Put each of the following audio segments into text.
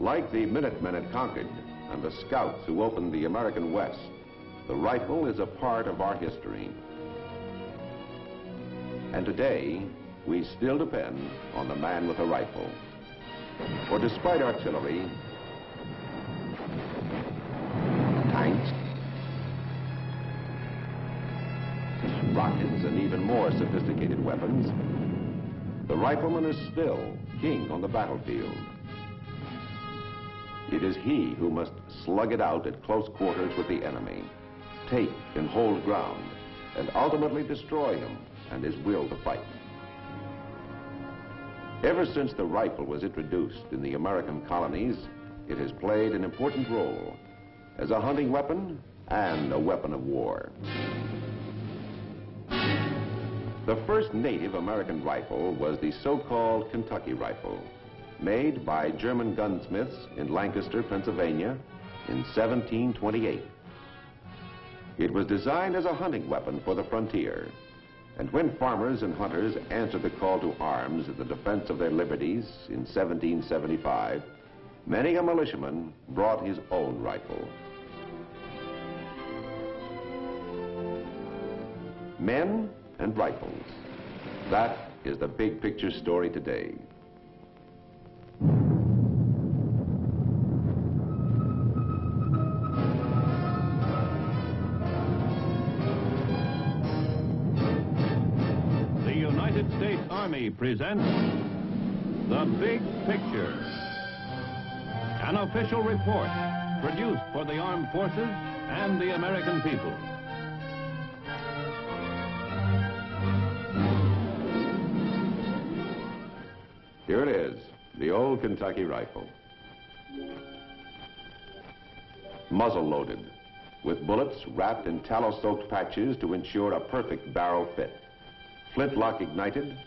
Like the Minutemen at Concord and the Scouts who opened the American West, the rifle is a part of our history. And today, we still depend on the man with a rifle. For despite artillery, tanks, rockets, and even more sophisticated weapons, the rifleman is still king on the battlefield. It is he who must slug it out at close quarters with the enemy, take and hold ground, and ultimately destroy him and his will to fight. Ever since the rifle was introduced in the American colonies, it has played an important role as a hunting weapon and a weapon of war. The first native American rifle was the so-called Kentucky rifle, made by German gunsmiths in Lancaster, Pennsylvania in 1728. It was designed as a hunting weapon for the frontier, and when farmers and hunters answered the call to arms in the defense of their liberties in 1775, many a militiaman brought his own rifle. Men and rifles. That is the big picture story today. The United States Army presents The Big Picture, an official report produced for the armed forces and the American people. Here it is, the old Kentucky rifle. Muzzle loaded, with bullets wrapped in tallow-soaked patches to ensure a perfect barrel fit. Flintlock ignited,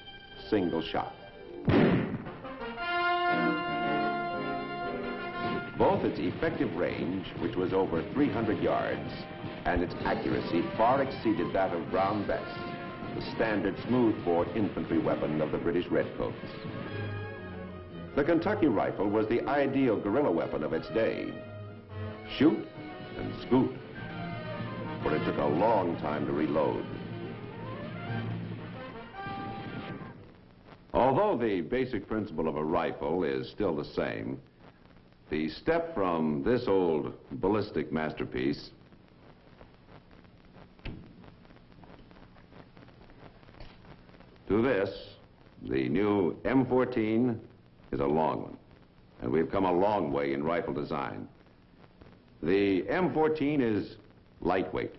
single shot. Both its effective range, which was over 300 yards, and its accuracy far exceeded that of Brown Bess, the standard smooth-bore infantry weapon of the British Redcoats. The Kentucky rifle was the ideal guerrilla weapon of its day. Shoot and scoot, but it took a long time to reload. Although the basic principle of a rifle is still the same, the step from this old ballistic masterpiece to this, the new M14, is a long one, and we've come a long way in rifle design. The M14 is lightweight,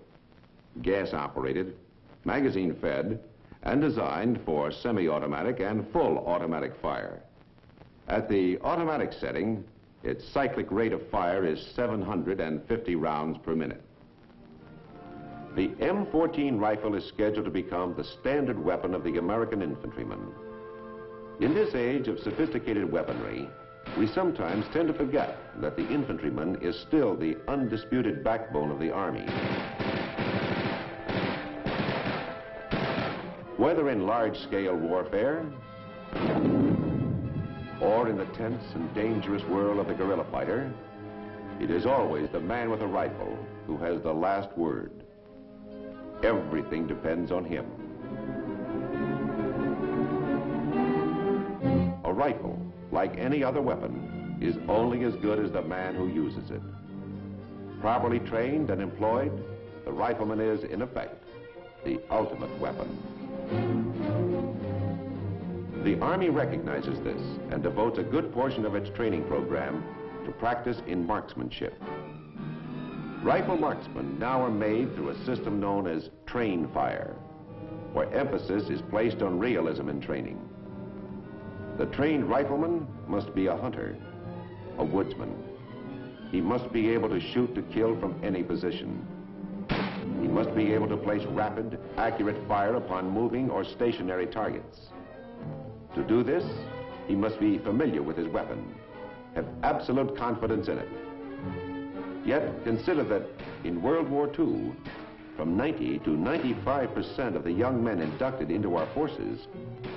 gas-operated, magazine-fed, and designed for semi-automatic and full automatic fire. At the automatic setting, its cyclic rate of fire is 750 rounds per minute. The M14 rifle is scheduled to become the standard weapon of the American infantryman. In this age of sophisticated weaponry, we sometimes tend to forget that the infantryman is still the undisputed backbone of the Army. Whether in large-scale warfare or in the tense and dangerous world of the guerrilla fighter, it is always the man with a rifle who has the last word. Everything depends on him. A rifle, like any other weapon, is only as good as the man who uses it. Properly trained and employed, the rifleman is, in effect, the ultimate weapon. The Army recognizes this and devotes a good portion of its training program to practice in marksmanship. Rifle marksmen now are made through a system known as train fire, where emphasis is placed on realism in training. The trained rifleman must be a hunter, a woodsman. He must be able to shoot to kill from any position. He must be able to place rapid, accurate fire upon moving or stationary targets. To do this, he must be familiar with his weapon, have absolute confidence in it. Yet consider that in World War II, from 90 to 95% of the young men inducted into our forces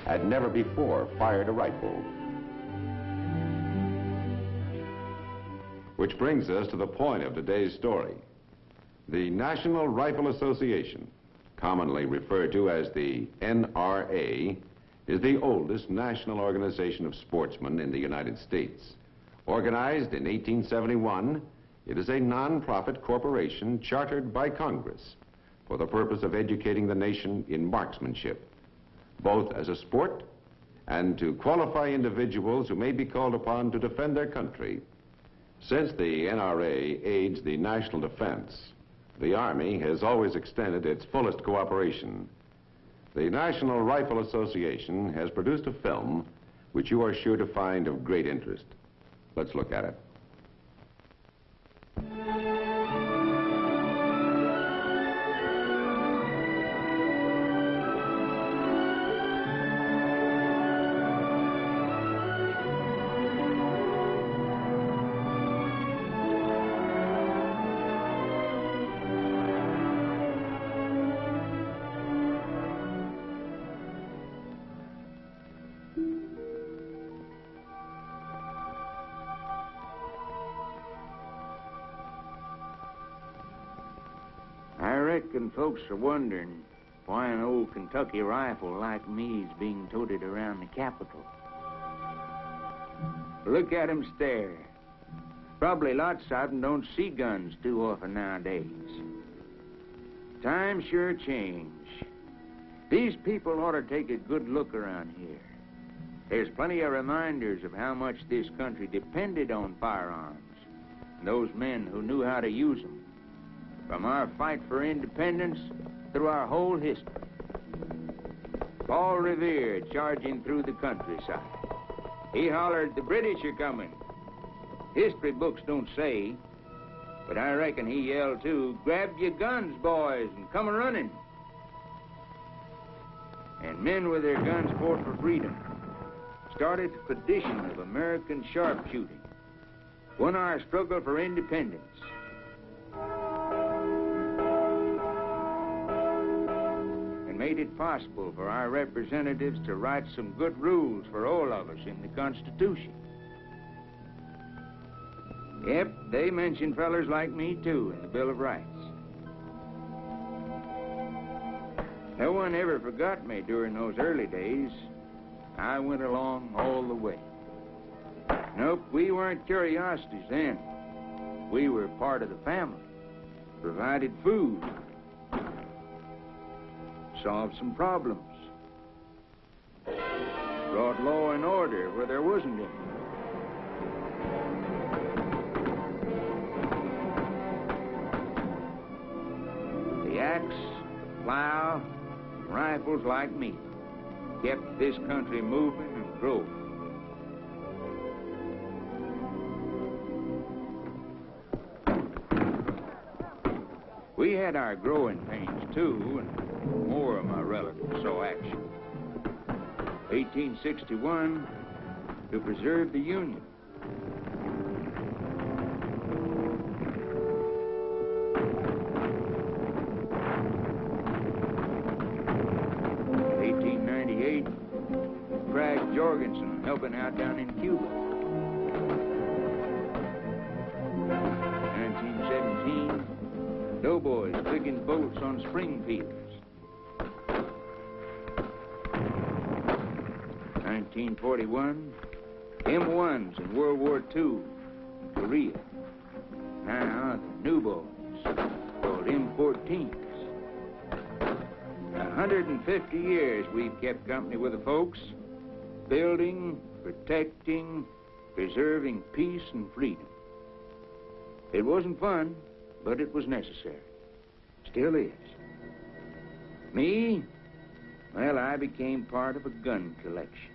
had never before fired a rifle. Which brings us to the point of today's story. The National Rifle Association, commonly referred to as the NRA, is the oldest national organization of sportsmen in the United States. Organized in 1871, it is a non-profit corporation chartered by Congress for the purpose of educating the nation in marksmanship, both as a sport and to qualify individuals who may be called upon to defend their country. Since the NRA aids the national defense, the Army has always extended its fullest cooperation. The National Rifle Association has produced a film which you are sure to find of great interest. Let's look at it. Folks are wondering why an old Kentucky rifle like me is being toted around the Capitol. Look at 'em stare. Probably lots of them don't see guns too often nowadays. Times sure change. These people ought to take a good look around here. There's plenty of reminders of how much this country depended on firearms and those men who knew how to use them. From our fight for independence through our whole history. Paul Revere charging through the countryside. He hollered, "The British are coming." History books don't say, but I reckon he yelled too, "Grab your guns, boys, and come a-running." And men with their guns fought for freedom. Started the tradition of American sharpshooting. Won our struggle for independence. Made it possible for our representatives to write some good rules for all of us in the Constitution. Yep, they mention fellers like me, too, in the Bill of Rights. No one ever forgot me during those early days. I went along all the way. Nope, we weren't curiosities then. We were part of the family. Provided food. Solved some problems. Brought law and order where there wasn't any. The axe, plow, and rifles like me kept this country moving and growing. We had our growing pains too, and more of my relatives saw action. 1861, to preserve the Union. Craig Jorgensen helping out down in Cuba. 1917, doughboys digging bolts on Springfields. 1941, M1s in World War II in Korea. Now the new boys called M14s. 150 years we've kept company with the folks, building, protecting, preserving peace and freedom. It wasn't fun, but it was necessary. Still is. Me? Well, I became part of a gun collection.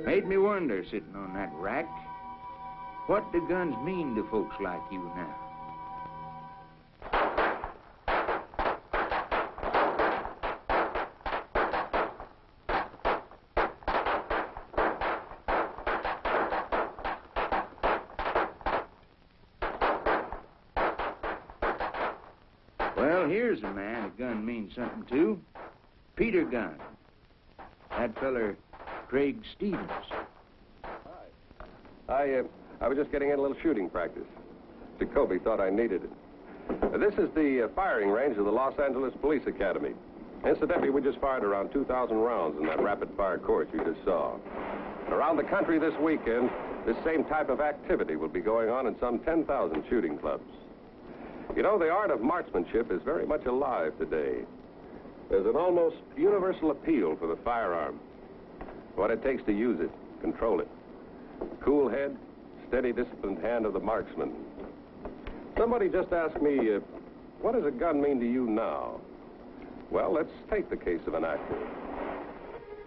Made me wonder, sitting on that rack, what do guns mean to folks like you now? Well, here's a man a gun means something to. Peter Gunn. That feller, Craig Stevens. I was just getting in a little shooting practice. Jacoby thought I needed it. This is the firing range of the Los Angeles Police Academy. Incidentally, we just fired around 2,000 rounds in that rapid-fire course you just saw. Around the country this weekend, this same type of activity will be going on in some 10,000 shooting clubs. You know, the art of marksmanship is very much alive today. There's an almost universal appeal for the firearm. What it takes to use it, control it. Cool head, steady, disciplined hand of the marksman. Somebody just asked me, what does a gun mean to you now? Well, let's take the case of an actor.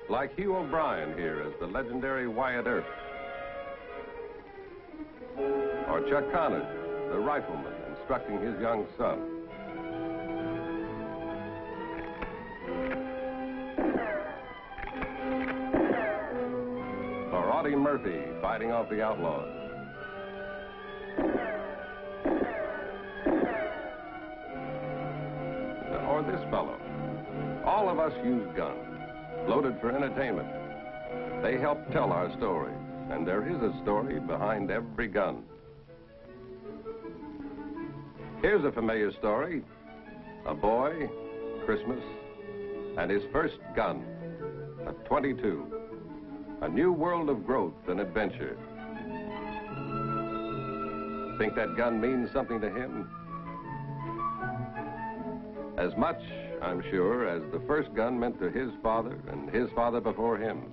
Like Hugh O'Brien here as the legendary Wyatt Earp. Or Chuck Connors, the rifleman, instructing his young son. Or Audie Murphy fighting off the outlaws. Or this fellow. All of us use guns, loaded for entertainment. They help tell our story, and there is a story behind every gun. Here's a familiar story. A boy, Christmas, and his first gun, a .22. A new world of growth and adventure. Think that gun means something to him? As much, I'm sure, as the first gun meant to his father and his father before him.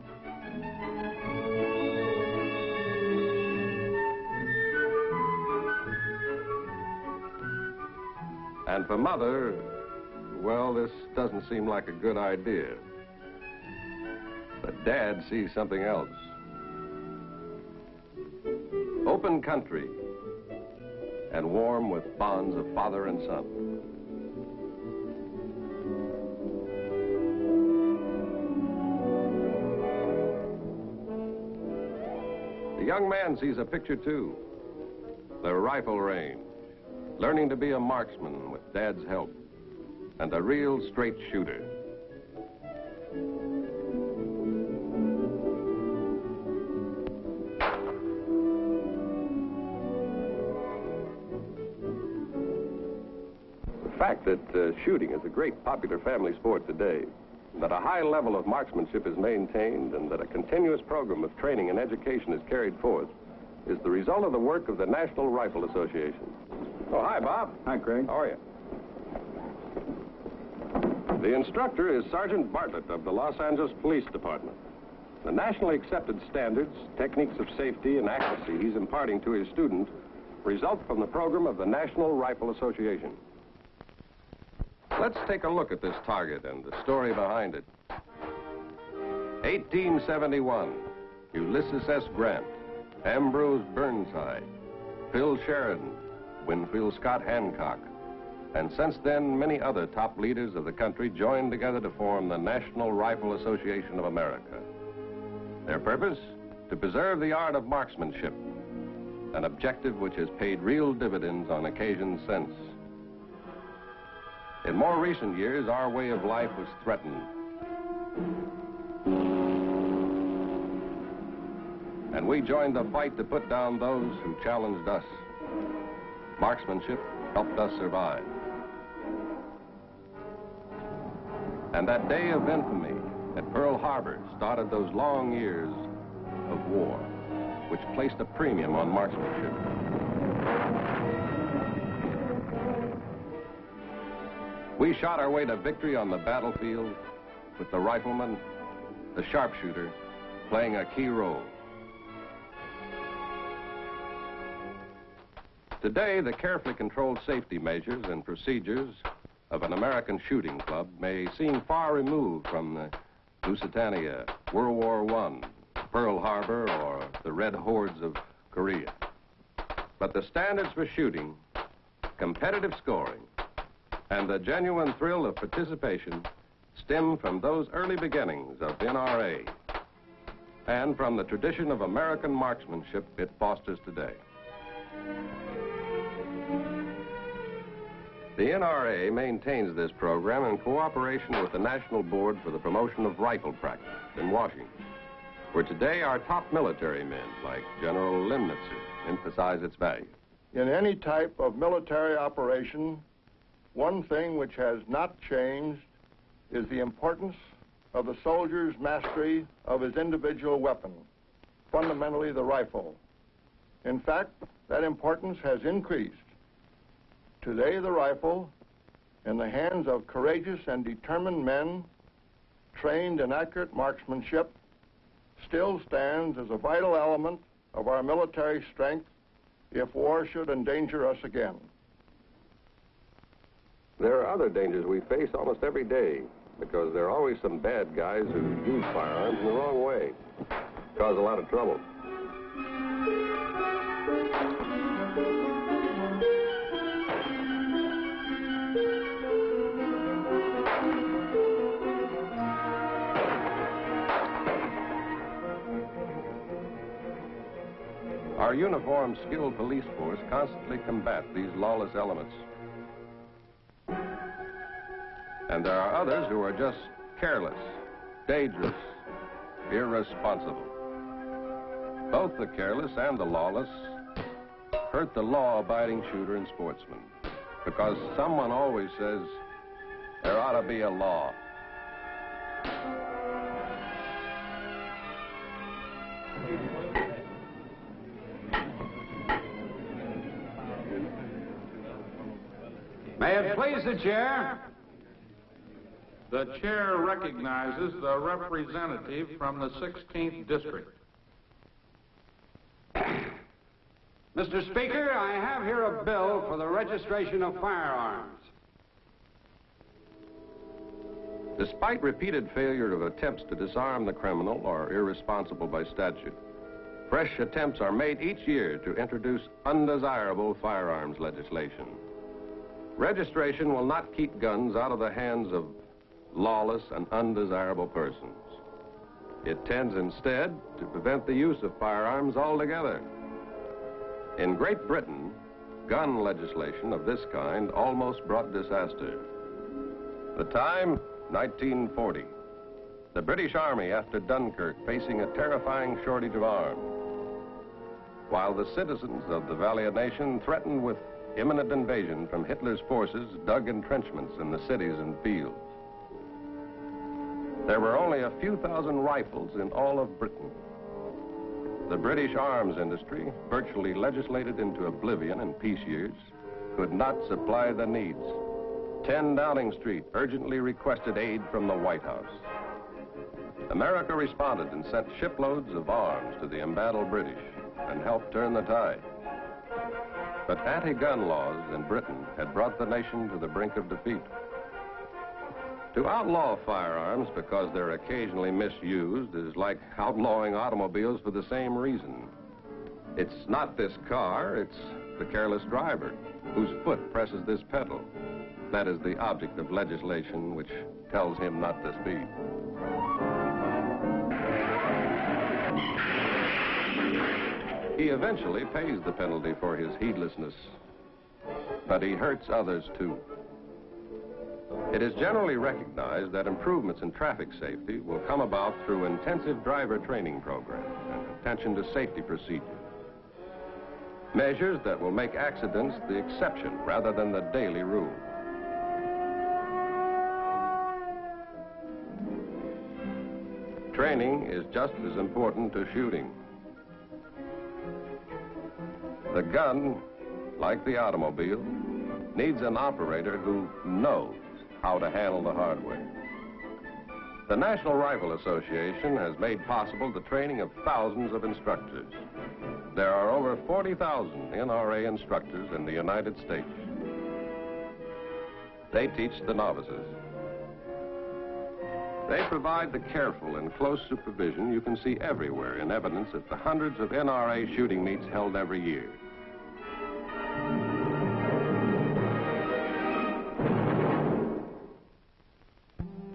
And for Mother, well, this doesn't seem like a good idea. But Dad sees something else. Open country and warm with bonds of father and son. The young man sees a picture too. The rifle range, learning to be a marksman with Dad's help, and a real straight shooter. The fact that shooting is a great popular family sport today, that a high level of marksmanship is maintained, and that a continuous program of training and education is carried forth, is the result of the work of the National Rifle Association. Oh, hi, Bob. Hi, Craig. How are you? The instructor is Sergeant Bartlett of the Los Angeles Police Department. The nationally accepted standards, techniques of safety, and accuracy he's imparting to his students result from the program of the National Rifle Association. Let's take a look at this target and the story behind it. 1871, Ulysses S. Grant, Ambrose Burnside, Phil Sheridan, Winfield Scott Hancock, and since then, many other top leaders of the country joined together to form the National Rifle Association of America. Their purpose? To preserve the art of marksmanship, an objective which has paid real dividends on occasions since. In more recent years, our way of life was threatened. And we joined the fight to put down those who challenged us. Marksmanship helped us survive. And that day of infamy at Pearl Harbor started those long years of war, which placed a premium on marksmanship. We shot our way to victory on the battlefield with the rifleman, the sharpshooter, playing a key role. Today, the carefully controlled safety measures and procedures of an American shooting club may seem far removed from the Lusitania, World War I, Pearl Harbor, or the Red Hordes of Korea. But the standards for shooting, competitive scoring, and the genuine thrill of participation stem from those early beginnings of NRA and from the tradition of American marksmanship it fosters today. The NRA maintains this program in cooperation with the National Board for the Promotion of Rifle Practice in Washington. where today our top military men, like General Limnitzer, emphasize its value. In any type of military operation, one thing which has not changed is the importance of the soldier's mastery of his individual weapon, fundamentally the rifle. In fact, that importance has increased. Today, the rifle, in the hands of courageous and determined men trained in accurate marksmanship, still stands as a vital element of our military strength if war should endanger us again. There are other dangers we face almost every day, because there are always some bad guys who use firearms in the wrong way, cause a lot of trouble. Our uniformed, skilled police force constantly combat these lawless elements. And there are others who are just careless, dangerous, irresponsible. Both the careless and the lawless hurt the law-abiding shooter and sportsman, because someone always says there ought to be a law. May it please the chair? The chair recognizes the representative from the 16th District. Mr. Speaker, I have here a bill for the registration of firearms. Despite repeated failure of attempts to disarm the criminal or irresponsible by statute, fresh attempts are made each year to introduce undesirable firearms legislation. Registration will not keep guns out of the hands of lawless and undesirable persons. It tends instead to prevent the use of firearms altogether. In Great Britain, gun legislation of this kind almost brought disaster. The time, 1940. The British Army after Dunkirk facing a terrifying shortage of arms, while the citizens of the valiant nation threatened with imminent invasion from Hitler's forces dug entrenchments in the cities and fields. There were only a few thousand rifles in all of Britain. The British arms industry, virtually legislated into oblivion in peace years, could not supply the needs. 10 Downing Street urgently requested aid from the White House. America responded and sent shiploads of arms to the embattled British and helped turn the tide. But anti-gun laws in Britain had brought the nation to the brink of defeat. To outlaw firearms because they're occasionally misused is like outlawing automobiles for the same reason. It's not this car, it's the careless driver whose foot presses this pedal. That is the object of legislation which tells him not to speed. He eventually pays the penalty for his heedlessness, but he hurts others too. It is generally recognized that improvements in traffic safety will come about through intensive driver training programs and attention to safety procedures. Measures that will make accidents the exception rather than the daily rule. Training is just as important to shooting. The gun, like the automobile, needs an operator who knows how to handle the hardware. The National Rifle Association has made possible the training of thousands of instructors. There are over 40,000 NRA instructors in the United States. They teach the novices. They provide the careful and close supervision you can see everywhere in evidence at the hundreds of NRA shooting meets held every year.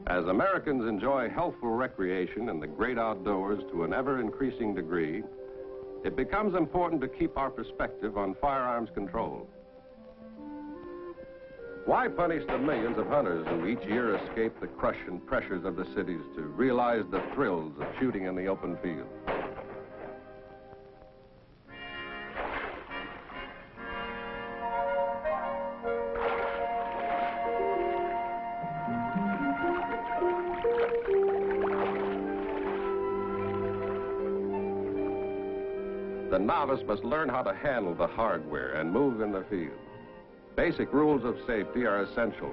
As Americans enjoy healthful recreation in the great outdoors to an ever-increasing degree, it becomes important to keep our perspective on firearms control. Why punish the millions of hunters who each year escape the crush and pressures of the cities to realize the thrills of shooting in the open field? The novice must learn how to handle the hardware and move in the field. Basic rules of safety are essential,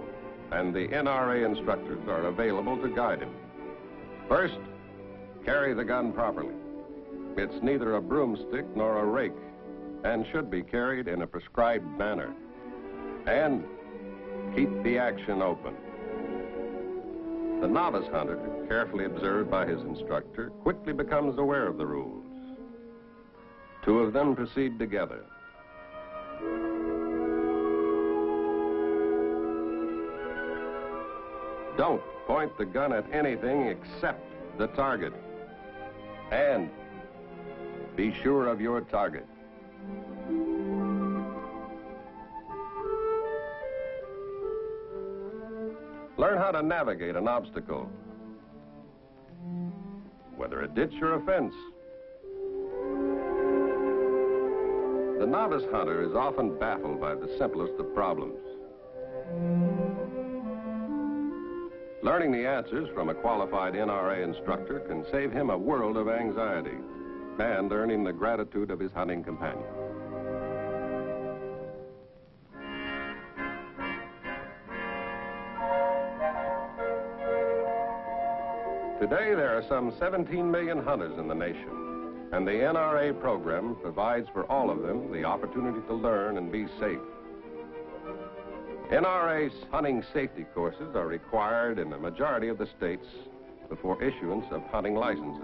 and the NRA instructors are available to guide him. First, carry the gun properly. It's neither a broomstick nor a rake, and should be carried in a prescribed manner. And keep the action open. The novice hunter, carefully observed by his instructor, quickly becomes aware of the rules. Two of them proceed together. Don't point the gun at anything except the target. And be sure of your target. Learn how to navigate an obstacle, whether a ditch or a fence. The novice hunter is often baffled by the simplest of problems. Learning the answers from a qualified NRA instructor can save him a world of anxiety and earn him the gratitude of his hunting companion. Today, there are some 17 million hunters in the nation, and the NRA program provides for all of them the opportunity to learn and be safe. NRA's hunting safety courses are required in the majority of the states before issuance of hunting licenses.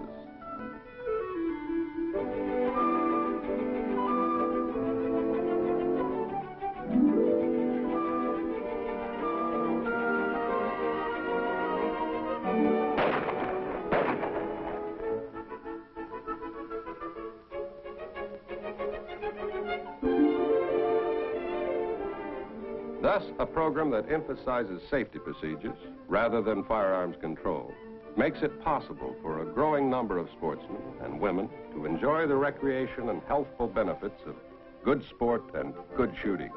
Thus, a program that emphasizes safety procedures rather than firearms control makes it possible for a growing number of sportsmen and women to enjoy the recreation and healthful benefits of good sport and good shooting.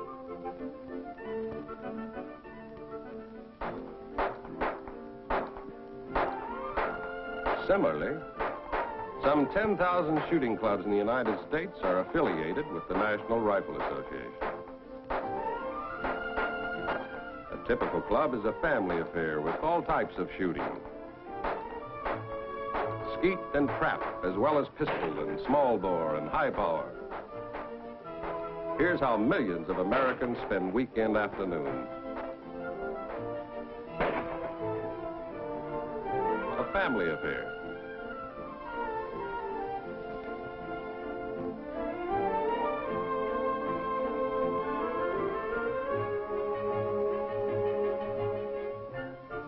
Similarly, some 10,000 shooting clubs in the United States are affiliated with the National Rifle Association. A typical club is a family affair with all types of shooting. Skeet and trap, as well as pistol and small bore and high power. Here's how millions of Americans spend weekend afternoons. A family affair.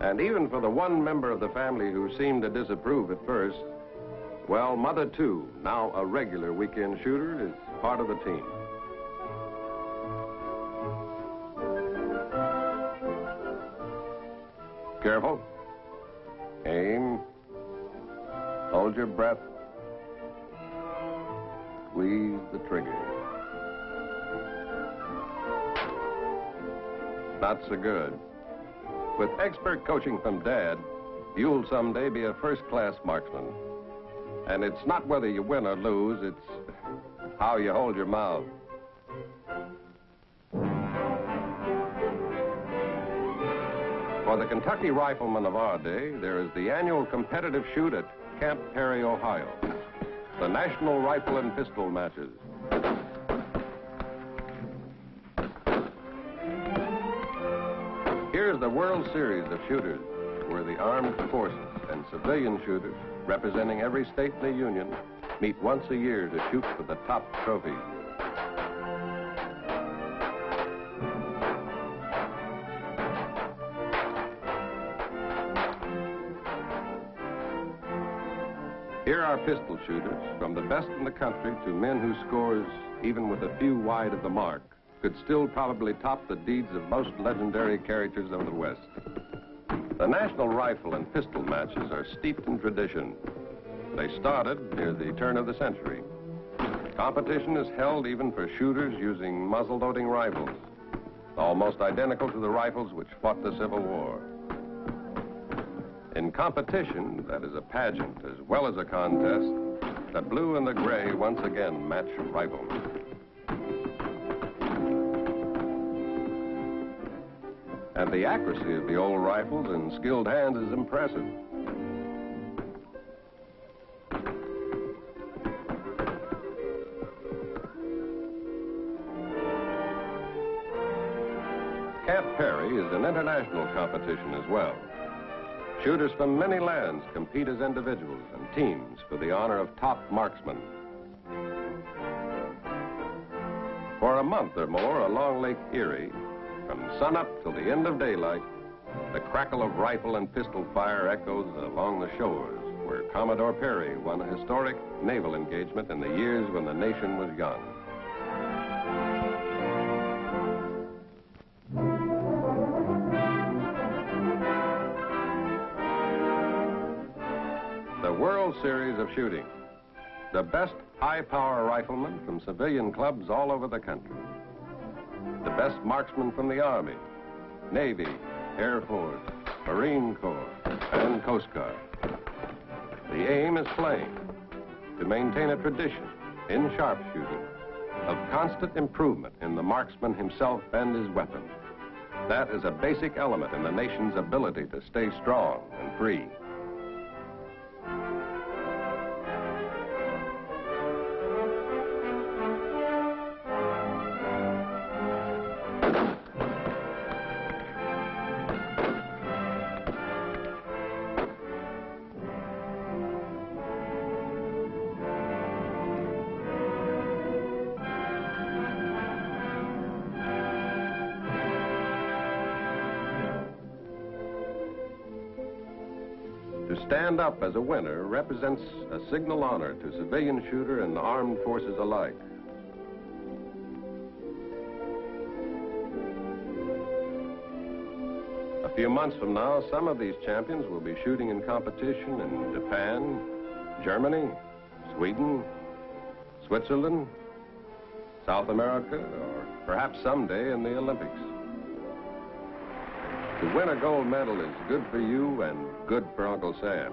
And even for the one member of the family who seemed to disapprove at first, well, Mother, too, now a regular weekend shooter, is part of the team. Careful. Aim. Hold your breath. Squeeze the trigger. Not so good. With expert coaching from Dad, you'll someday be a first-class marksman. And it's not whether you win or lose, it's how you hold your mouth. For the Kentucky riflemen of our day, there is the annual competitive shoot at Camp Perry, Ohio. The National Rifle and Pistol Matches. Here's the World Series of Shooters, where the armed forces and civilian shooters, representing every state in the Union, meet once a year to shoot for the top trophies. Here are pistol shooters, from the best in the country to men whose scores, even with a few wide of the mark, could still probably top the deeds of most legendary characters of the West. The national rifle and pistol matches are steeped in tradition. They started near the turn of the century. Competition is held even for shooters using muzzle-loading rifles, almost identical to the rifles which fought the Civil War. In competition, that is a pageant as well as a contest, the blue and the gray once again match riflemen. And the accuracy of the old rifles in skilled hands is impressive. Camp Perry is an international competition as well. Shooters from many lands compete as individuals and teams for the honor of top marksmen. For a month or more along Lake Erie, from sunup till the end of daylight, the crackle of rifle and pistol fire echoes along the shores where Commodore Perry won a historic naval engagement in the years when the nation was young. The World Series of Shooting. The best high-power riflemen from civilian clubs all over the country. The best marksmen from the Army, Navy, Air Force, Marine Corps, and Coast Guard. The aim is plain, to maintain a tradition in sharpshooting of constant improvement in the marksman himself and his weapon. That is a basic element in the nation's ability to stay strong and free. To stand up as a winner represents a signal honor to civilian shooter and armed forces alike. A few months from now, some of these champions will be shooting in competition in Japan, Germany, Sweden, Switzerland, South America, or perhaps someday in the Olympics. To win a gold medal is good for you and good for Uncle Sam.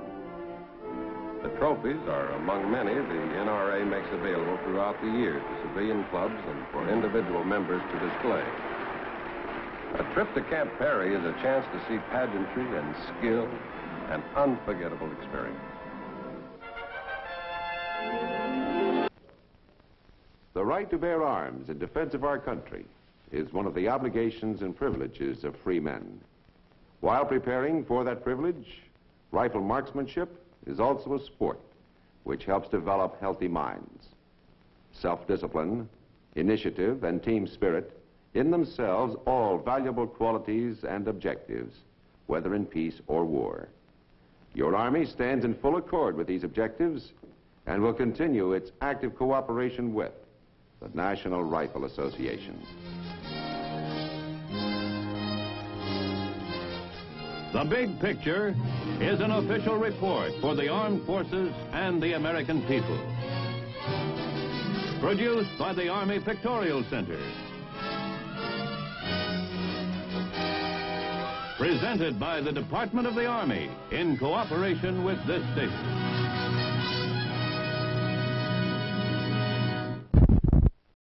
The trophies are among many the NRA makes available throughout the year to civilian clubs and for individual members to display. A trip to Camp Perry is a chance to see pageantry and skill, an unforgettable experience. The right to bear arms in defense of our country is one of the obligations and privileges of free men. While preparing for that privilege, rifle marksmanship is also a sport which helps develop healthy minds. Self-discipline, initiative, and team spirit, in themselves all valuable qualities and objectives, whether in peace or war. Your Army stands in full accord with these objectives and will continue its active cooperation with the National Rifle Association. The Big Picture is an official report for the armed forces and the American people. Produced by the Army Pictorial Center. Presented by the Department of the Army in cooperation with this station.